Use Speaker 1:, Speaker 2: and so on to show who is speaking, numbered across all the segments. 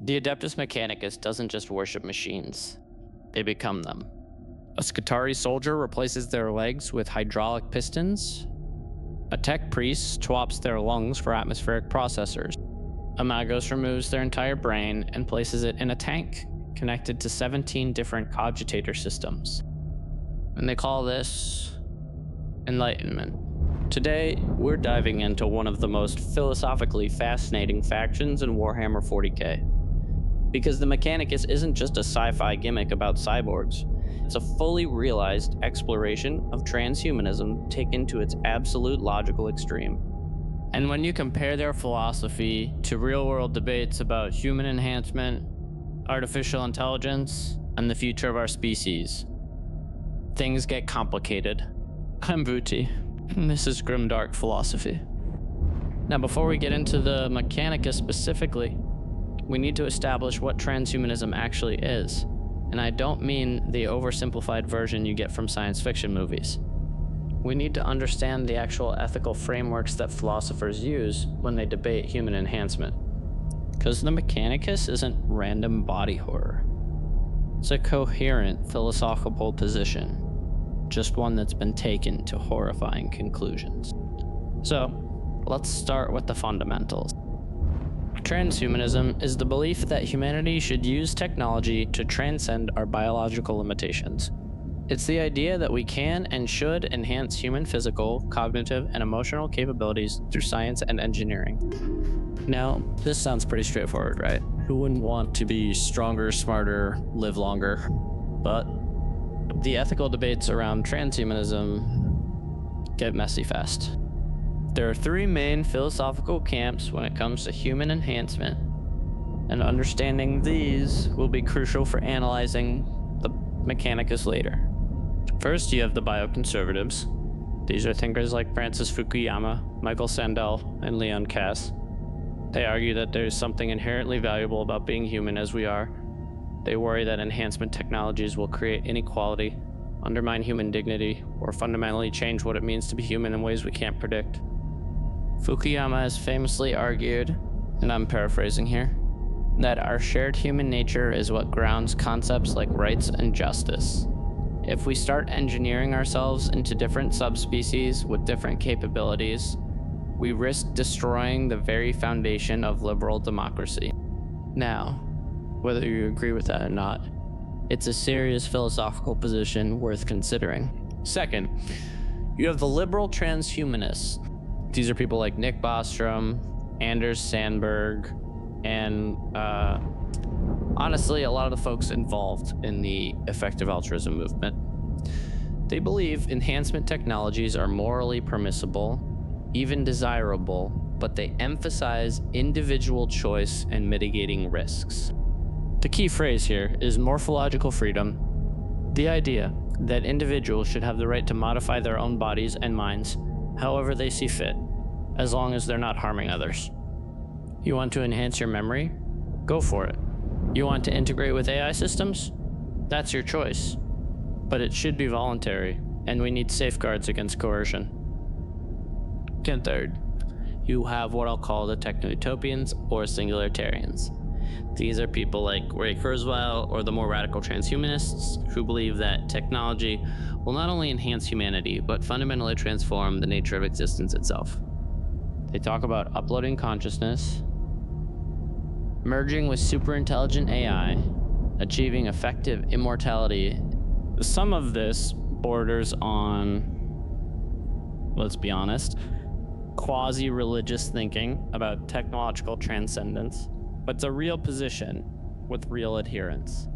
Speaker 1: The Adeptus Mechanicus doesn't just worship machines, they become them. A Skitarii soldier replaces their legs with hydraulic pistons. A tech priest swaps their lungs for atmospheric processors. A Magos removes their entire brain and places it in a tank connected to 17 different cogitator systems. And they call this enlightenment. Today, we're diving into one of the most philosophically fascinating factions in Warhammer 40K. Because the Mechanicus isn't just a sci-fi gimmick about cyborgs. It's a fully realized exploration of transhumanism taken to its absolute logical extreme. And when you compare their philosophy to real-world debates about human enhancement, artificial intelligence, and the future of our species, things get complicated. I'm Vuti, and this is Grimdark philosophy. Now, before we get into the Mechanicus specifically, we need to establish what transhumanism actually is. And I don't mean the oversimplified version you get from science fiction movies. We need to understand the actual ethical frameworks that philosophers use when they debate human enhancement. Because the Mechanicus isn't random body horror. It's a coherent philosophical position, just one that's been taken to horrifying conclusions. So, let's start with the fundamentals. Transhumanism is the belief that humanity should use technology to transcend our biological limitations. It's the idea that we can and should enhance human physical, cognitive, and emotional capabilities through science and engineering. Now, this sounds pretty straightforward, right? Who wouldn't want to be stronger, smarter, live longer? But the ethical debates around transhumanism get messy fast. There are three main philosophical camps when it comes to human enhancement, and understanding these will be crucial for analyzing the Mechanicus later. First, you have the bioconservatives. These are thinkers like Francis Fukuyama, Michael Sandel, and Leon Kass. They argue that there is something inherently valuable about being human as we are. They worry that enhancement technologies will create inequality, undermine human dignity, or fundamentally change what it means to be human in ways we can't predict. Fukuyama has famously argued, and I'm paraphrasing here, that our shared human nature is what grounds concepts like rights and justice. If we start engineering ourselves into different subspecies with different capabilities, we risk destroying the very foundation of liberal democracy. Now, whether you agree with that or not, it's a serious philosophical position worth considering. Second, you have the liberal transhumanists. These are people like Nick Bostrom, Anders Sandberg, and honestly, a lot of the folks involved in the effective altruism movement. They believe enhancement technologies are morally permissible, even desirable, but they emphasize individual choice and mitigating risks. The key phrase here is morphological freedom, the idea that individuals should have the right to modify their own bodies and minds however they see fit, as long as they're not harming others. You want to enhance your memory? Go for it. You want to integrate with AI systems? That's your choice. But it should be voluntary, and we need safeguards against coercion. And third, you have what I'll call the techno-utopians or singularitarians. These are people like Ray Kurzweil or the more radical transhumanists who believe that technology will not only enhance humanity, but fundamentally transform the nature of existence itself. They talk about uploading consciousness, merging with superintelligent AI, achieving effective immortality. Some of this borders on, let's be honest, quasi-religious thinking about technological transcendence, but it's a real position with real adherents.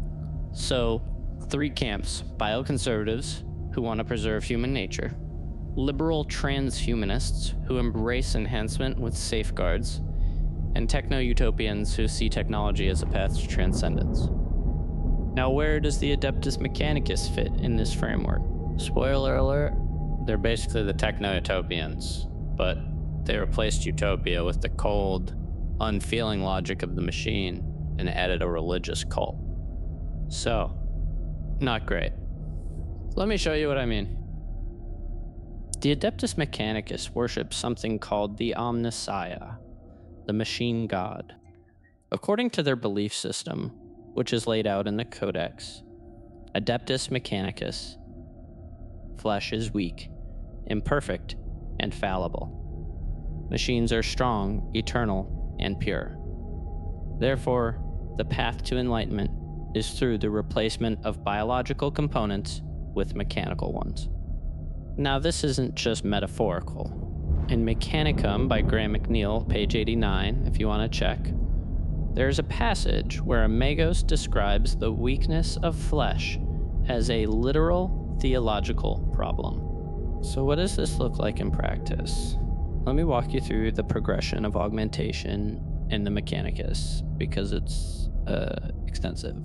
Speaker 1: So, three camps: bioconservatives, who want to preserve human nature; liberal transhumanists, who embrace enhancement with safeguards; and techno-utopians, who see technology as a path to transcendence. Now, where does the Adeptus Mechanicus fit in this framework? Spoiler alert, they're basically the techno-utopians, but they replaced utopia with the cold, unfeeling logic of the machine and added a religious cult. So, not great. Let me show you what I mean. The Adeptus Mechanicus worships something called the Omnissiah, the machine god. According to their belief system, which is laid out in the Codex, Adeptus Mechanicus, flesh is weak, imperfect, and fallible. Machines are strong, eternal, and pure. Therefore, the path to enlightenment is through the replacement of biological components with mechanical ones. Now, this isn't just metaphorical. In Mechanicum by Graham McNeil, page 89, if you want to check, there's a passage where Amagos describes the weakness of flesh as a literal theological problem. So what does this look like in practice? Let me walk you through the progression of augmentation in the Mechanicus, because it's extensive.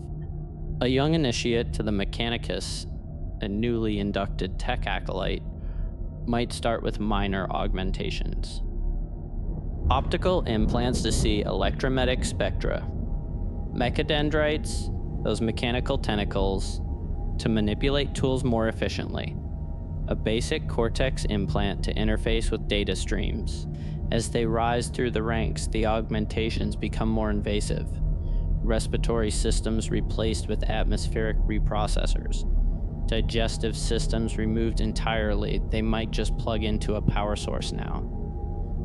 Speaker 1: A young initiate to the Mechanicus, a newly inducted tech acolyte, might start with minor augmentations. Optical implants to see electromagnetic spectra, mechadendrites, those mechanical tentacles, to manipulate tools more efficiently, a basic cortex implant to interface with data streams. As they rise through the ranks, the augmentations become more invasive. Respiratory systems replaced with atmospheric reprocessors. Digestive systems removed entirely, they might just plug into a power source now.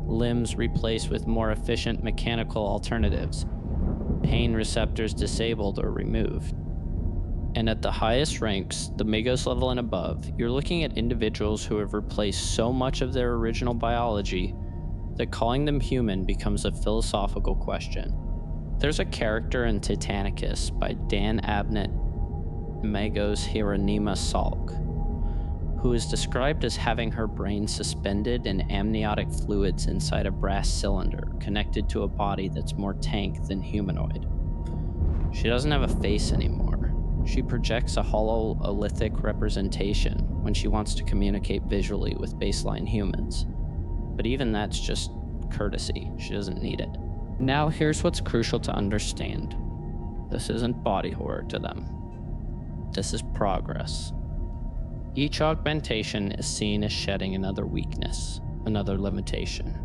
Speaker 1: Limbs replaced with more efficient mechanical alternatives. Pain receptors disabled or removed. And at the highest ranks, the Magos level and above, you're looking at individuals who have replaced so much of their original biology that calling them human becomes a philosophical question. There's a character in Titanicus by Dan Abnett Magos Hieronyma Salk, who is described as having her brain suspended in amniotic fluids inside a brass cylinder connected to a body that's more tank than humanoid. She doesn't have a face anymore. She projects a hololithic representation when she wants to communicate visually with baseline humans. But even that's just courtesy. She doesn't need it. Now here's what's crucial to understand. This isn't body horror to them. This is progress. Each augmentation is seen as shedding another weakness, another limitation.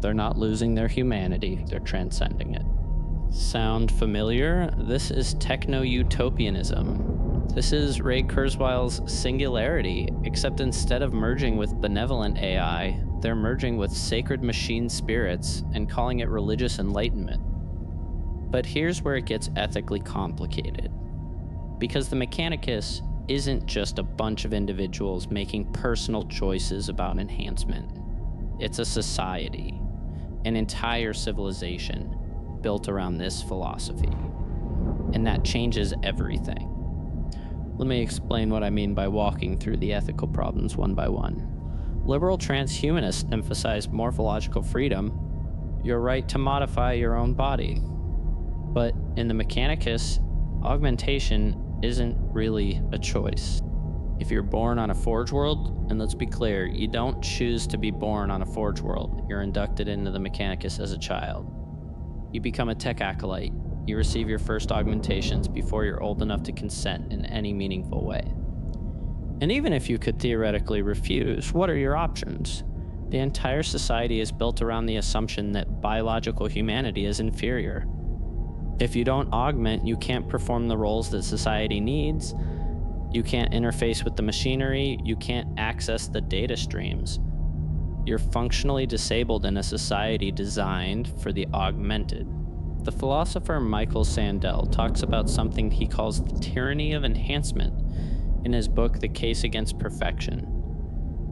Speaker 1: They're not losing their humanity, they're transcending it. Sound familiar? This is techno-utopianism. This is Ray Kurzweil's singularity, except instead of merging with benevolent AI, they're merging with sacred machine spirits and calling it religious enlightenment. But here's where it gets ethically complicated. Because the Mechanicus isn't just a bunch of individuals making personal choices about enhancement. It's a society, an entire civilization built around this philosophy. And that changes everything. Let me explain what I mean by walking through the ethical problems one by one. Liberal transhumanists emphasize morphological freedom, your right to modify your own body. But in the Mechanicus, augmentation isn't really a choice. If you're born on a forge world, and let's be clear, you don't choose to be born on a forge world. You're inducted into the Mechanicus as a child. You become a tech acolyte. You receive your first augmentations before you're old enough to consent in any meaningful way. And even if you could theoretically refuse, what are your options? The entire society is built around the assumption that biological humanity is inferior. If you don't augment, you can't perform the roles that society needs. You can't interface with the machinery. You can't access the data streams. You're functionally disabled in a society designed for the augmented. The philosopher Michael Sandel talks about something he calls the tyranny of enhancement in his book, The Case Against Perfection.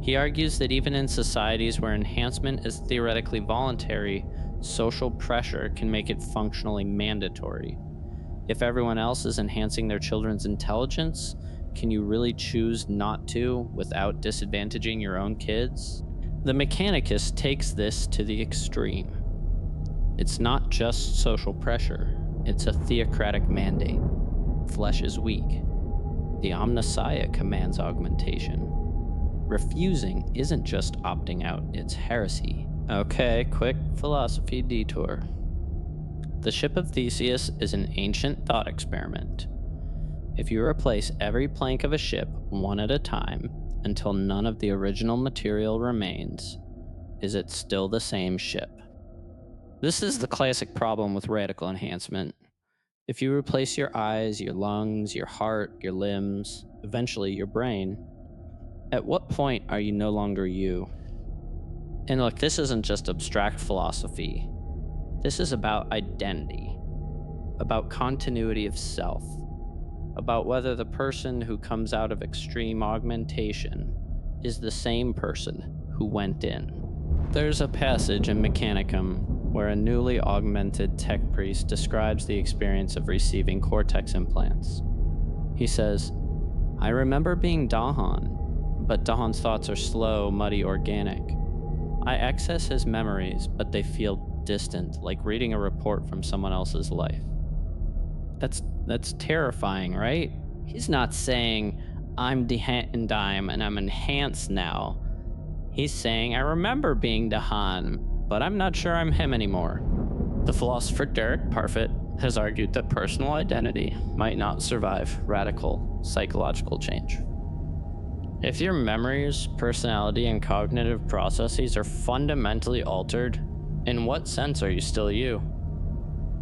Speaker 1: He argues that even in societies where enhancement is theoretically voluntary, social pressure can make it functionally mandatory. If everyone else is enhancing their children's intelligence, can you really choose not to without disadvantaging your own kids? The Mechanicus takes this to the extreme. It's not just social pressure, it's a theocratic mandate. Flesh is weak. The Omnissiah commands augmentation. Refusing isn't just opting out, it's heresy. Okay, quick philosophy detour. The Ship of Theseus is an ancient thought experiment. If you replace every plank of a ship one at a time until none of the original material remains, is it still the same ship? This is the classic problem with radical enhancement. If you replace your eyes, your lungs, your heart, your limbs, eventually your brain, at what point are you no longer you? And look, this isn't just abstract philosophy. This is about identity, about continuity of self, about whether the person who comes out of extreme augmentation is the same person who went in. There's a passage in Mechanicum where a newly augmented tech priest describes the experience of receiving cortex implants. He says, "I remember being Dahan, but Dahan's thoughts are slow, muddy, organic. I access his memories, but they feel distant, like reading a report from someone else's life." That's terrifying, right? He's not saying, "I'm Dime and I'm enhanced now." He's saying, "I remember being Dahan, but I'm not sure I'm him anymore." The philosopher Derek Parfit has argued that personal identity might not survive radical psychological change. If your memories, personality, and cognitive processes are fundamentally altered, in what sense are you still you?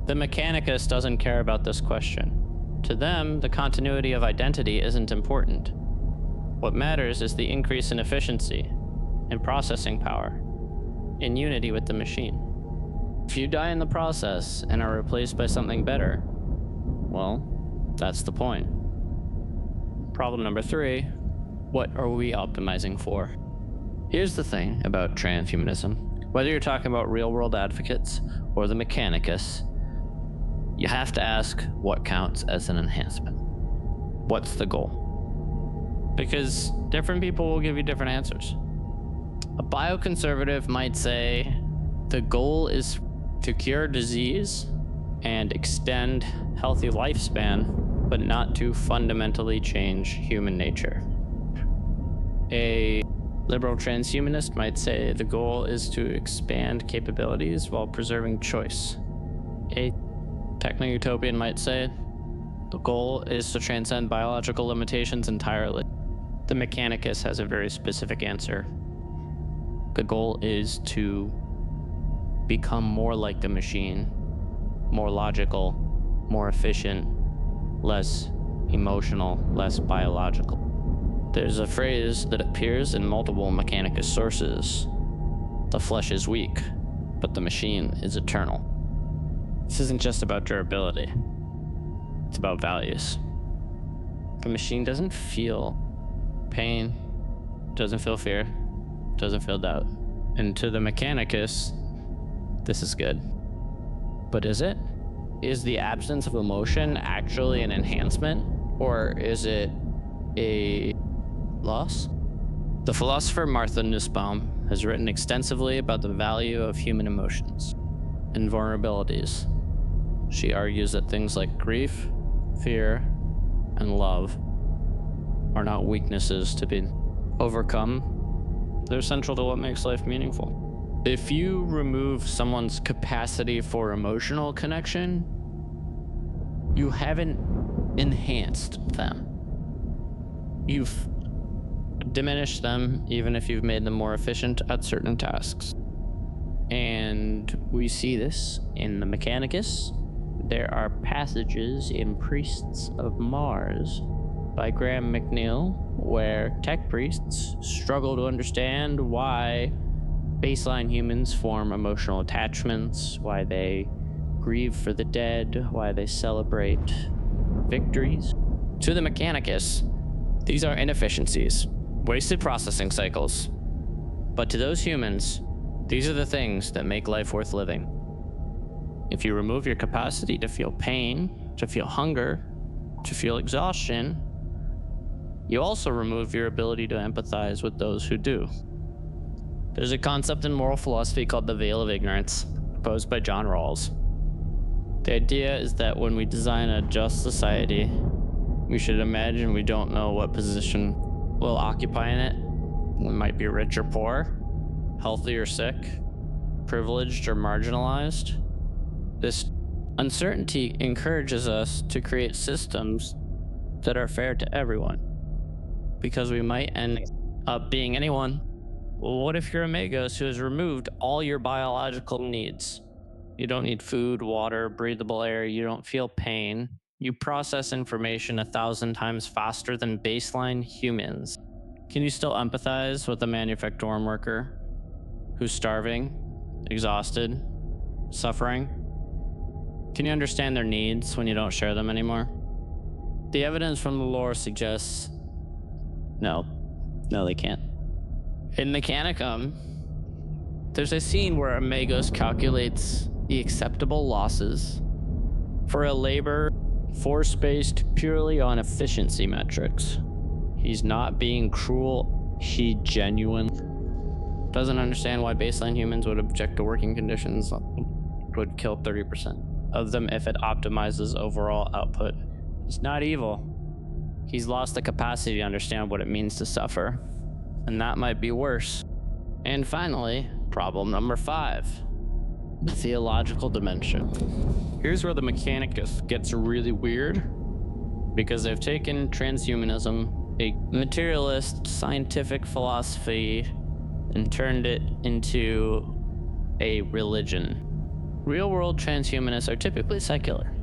Speaker 1: The Mechanicus doesn't care about this question. To them, the continuity of identity isn't important. What matters is the increase in efficiency, in processing power, in unity with the machine. If you die in the process and are replaced by something better, well, that's the point. Problem number 3, what are we optimizing for? Here's the thing about transhumanism. Whether you're talking about real-world advocates or the Mechanicus, you have to ask what counts as an enhancement. What's the goal? Because different people will give you different answers. A bioconservative might say the goal is to cure disease and extend healthy lifespan, but not to fundamentally change human nature. A liberal transhumanist might say the goal is to expand capabilities while preserving choice. A techno-utopian might say the goal is to transcend biological limitations entirely. The Mechanicus has a very specific answer. The goal is to become more like the machine, more logical, more efficient, less emotional, less biological. There's a phrase that appears in multiple Mechanicus sources. The flesh is weak, but the machine is eternal. This isn't just about durability. It's about values. The machine doesn't feel pain, doesn't feel fear, doesn't feel doubt. And to the Mechanicus, this is good. But is it? Is the absence of emotion actually an enhancement? Or is it a loss? The philosopher Martha Nussbaum has written extensively about the value of human emotions and vulnerabilities. She argues that things like grief, fear, and love are not weaknesses to be overcome. They're central to what makes life meaningful. If you remove someone's capacity for emotional connection, you haven't enhanced them. You've diminished them, even if you've made them more efficient at certain tasks. And we see this in the Mechanicus. There are passages in Priests of Mars by Graham McNeil where tech priests struggle to understand why baseline humans form emotional attachments, why they grieve for the dead, why they celebrate victories. To the Mechanicus, these are inefficiencies, wasted processing cycles. But to those humans, these are the things that make life worth living. If you remove your capacity to feel pain, to feel hunger, to feel exhaustion, you also remove your ability to empathize with those who do. There's a concept in moral philosophy called the veil of ignorance, proposed by John Rawls. The idea is that when we design a just society, we should imagine we don't know what position we'll occupy in it. We might be rich or poor, healthy or sick, privileged or marginalized. This uncertainty encourages us to create systems that are fair to everyone, because we might end up being anyone. Well, what if you're a Magos who has removed all your biological needs? You don't need food, water, breathable air. You don't feel pain. You process information 1,000 times faster than baseline humans. Can you still empathize with a manufacturing worker who's starving, exhausted, suffering? Can you understand their needs when you don't share them anymore? The evidence from the lore suggests no, they can't. In Mechanicum, there's a scene where Amagos calculates the acceptable losses for a labor force based purely on efficiency metrics. He's not being cruel, he genuinely doesn't understand why baseline humans would object to working conditions would kill 30% of them if it optimizes overall output. He's not evil. He's lost the capacity to understand what it means to suffer, and that might be worse. And finally, problem number 5, the theological dimension. Here's where the Mechanicus gets really weird, because they've taken transhumanism, a materialist scientific philosophy, and turned it into a religion. Real-world transhumanists are typically secular.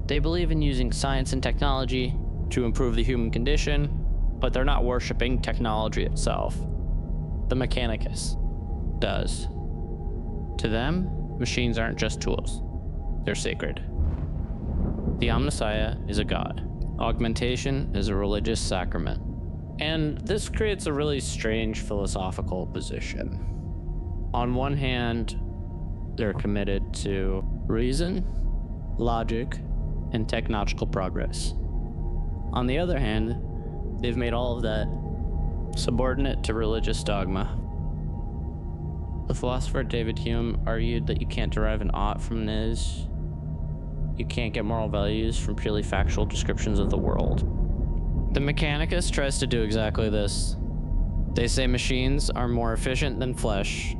Speaker 1: They believe in using science and technology to improve the human condition, but they're not worshiping technology itself. The Mechanicus does. To them, machines aren't just tools. They're sacred. The Omnissiah is a god. Augmentation is a religious sacrament. And this creates a really strange philosophical position. On one hand, they're committed to reason, logic, and technological progress. On the other hand, they've made all of that subordinate to religious dogma. The philosopher David Hume argued that you can't derive an ought from an is. You can't get moral values from purely factual descriptions of the world. The Mechanicus tries to do exactly this. They say machines are more efficient than flesh,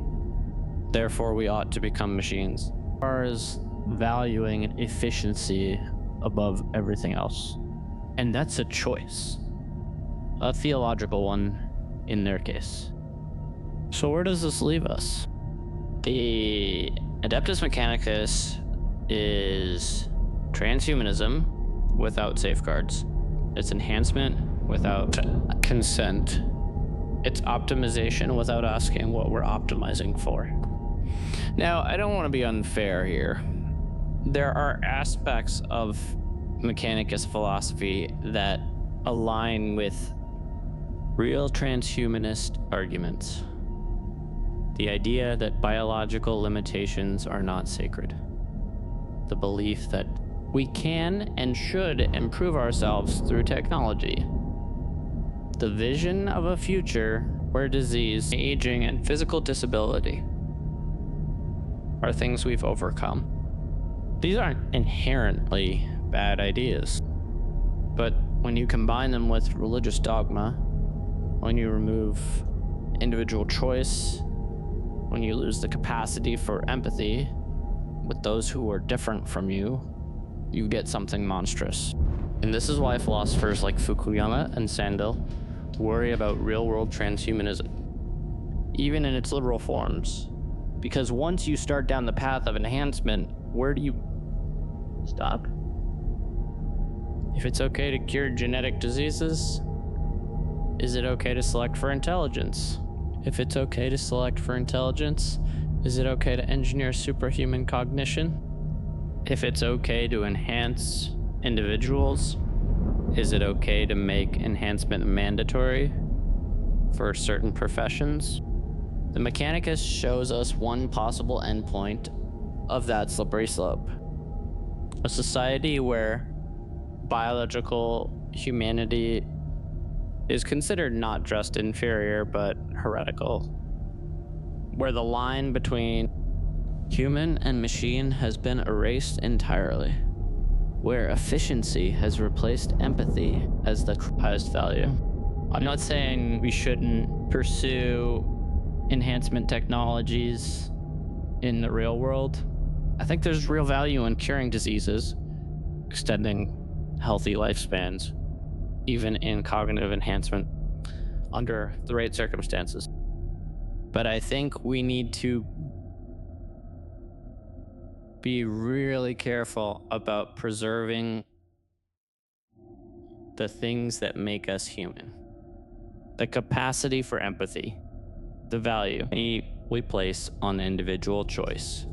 Speaker 1: therefore we ought to become machines. As far as valuing efficiency above everything else. And that's a choice. A theological one in their case. So where does this leave us? The Adeptus Mechanicus is transhumanism without safeguards. It's enhancement without consent. It's optimization without asking what we're optimizing for. Now, I don't want to be unfair here. There are aspects of Mechanicus philosophy that align with real transhumanist arguments. The idea that biological limitations are not sacred. The belief that we can and should improve ourselves through technology. The vision of a future where disease, aging, and physical disability are things we've overcome. These aren't inherently bad ideas, but when you combine them with religious dogma, when you remove individual choice, when you lose the capacity for empathy with those who are different from you, you get something monstrous. And this is why philosophers like Fukuyama and Sandel worry about real-world transhumanism, even in its liberal forms. Because once you start down the path of enhancement, where do you stop? If it's okay to cure genetic diseases, is it okay to select for intelligence? If it's okay to select for intelligence, is it okay to engineer superhuman cognition? If it's okay to enhance individuals, is it okay to make enhancement mandatory for certain professions? The Mechanicus shows us one possible endpoint of that slippery slope. A society where biological humanity is considered not just inferior, but heretical. Where the line between human and machine has been erased entirely. Where efficiency has replaced empathy as the highest value. I'm not saying we shouldn't pursue enhancement technologies in the real world. I think there's real value in curing diseases, extending healthy lifespans, even in cognitive enhancement under the right circumstances. But I think we need to be really careful about preserving the things that make us human. The capacity for empathy, the value we place on individual choice,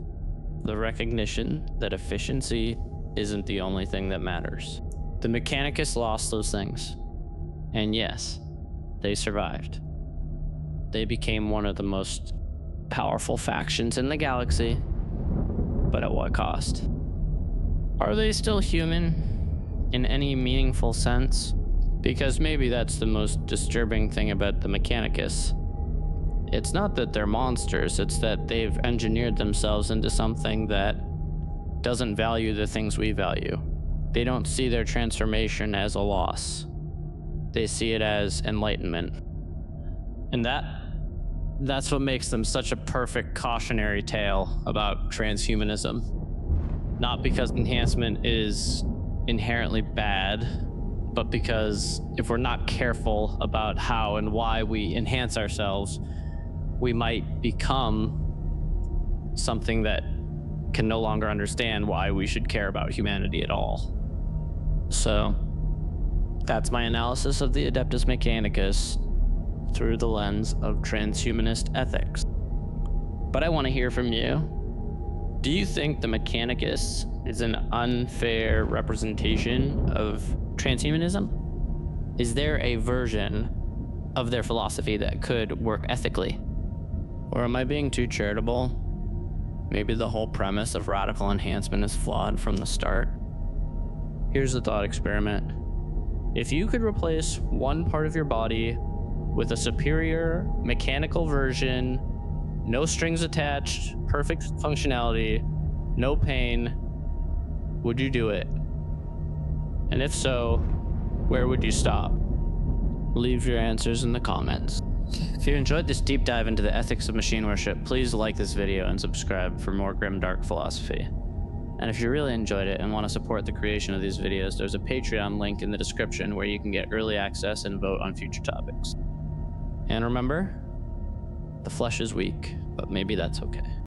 Speaker 1: the recognition that efficiency isn't the only thing that matters. The Mechanicus lost those things. And yes, they survived. They became one of the most powerful factions in the galaxy, but at what cost? Are they still human in any meaningful sense? Because maybe that's the most disturbing thing about the Mechanicus. It's not that they're monsters, it's that they've engineered themselves into something that doesn't value the things we value. They don't see their transformation as a loss. They see it as enlightenment. And that's what makes them such a perfect cautionary tale about transhumanism. Not because enhancement is inherently bad, but because if we're not careful about how and why we enhance ourselves, we might become something that can no longer understand why we should care about humanity at all. So that's my analysis of the Adeptus Mechanicus through the lens of transhumanist ethics. But I want to hear from you. Do you think the Mechanicus is an unfair representation of transhumanism? Is there a version of their philosophy that could work ethically? Or am I being too charitable? Maybe the whole premise of radical enhancement is flawed from the start. Here's the thought experiment. If you could replace one part of your body with a superior mechanical version, no strings attached, perfect functionality, no pain, would you do it? And if so, where would you stop? Leave your answers in the comments. If you enjoyed this deep dive into the ethics of machine worship, please like this video and subscribe for more Grimdark philosophy. And if you really enjoyed it and want to support the creation of these videos, there's a Patreon link in the description where you can get early access and vote on future topics. And remember, the flesh is weak, but maybe that's okay.